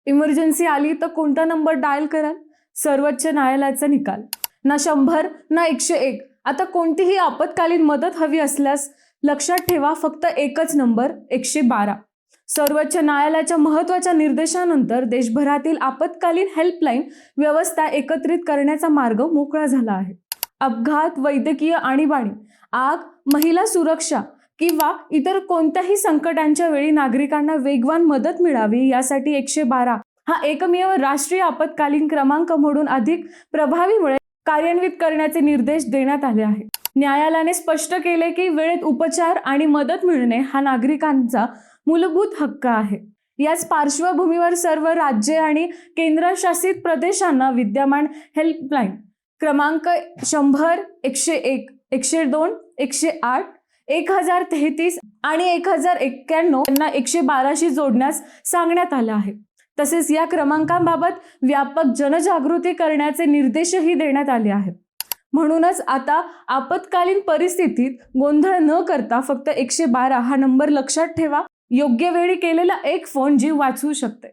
Emergency आली तर कोणता नंबर डायल कराल? सर्वोच्च न्यायालयाचा निकाल. ना 100 ना 101. आता कोणतीही आपत्कालीन मदत हवी असल्यास लक्षात ठेवा फक्त एकच नंबर 112. सर्वोच्च न्यायालयाच्या महत्त्वाच्या निर्देशानंतर देशभरातील आपत्कालीन हेल्पलाईन व्यवस्था एकत्रित करण्याचा मार्ग मोकळा झाला आहे. अपघात, वैद्यकीय आणीबाणी, आग, महिला सुरक्षा किंवा इतर कोणत्याही संकटांच्या वेळी नागरिकांना वेगवान मदत मिळावी यासाठी 112 हा एकमेव राष्ट्रीय आपत्कालीन क्रमांक म्हणून अधिक प्रभावीपणे कार्यान्वित करण्याचे निर्देश देण्यात आले आहेत. न्यायालयाने स्पष्ट केले की वेळेत उपचार आणि मदत मिळणे हा नागरिकांचा मूलभूत हक्क आहे. याच पार्श्वभूमीवर सर्व राज्ये आणि केंद्रशासित प्रदेशांना विद्यमान हेल्पलाईन क्रमांक 100, 101, 102, 108, 1033 आणि 1091 यांना 112शी जोडण्यास सांगण्यात आलं आहे. तसेच या क्रमांकांबाबत व्यापक जनजागृती करण्याचे निर्देशही देण्यात आले आहेत. म्हणूनच आता आपत्कालीन परिस्थितीत गोंधळ न करता फक्त 112 हा नंबर लक्षात ठेवा. योग्य वेळी केलेला एक फोन जीव वाचवू शकते.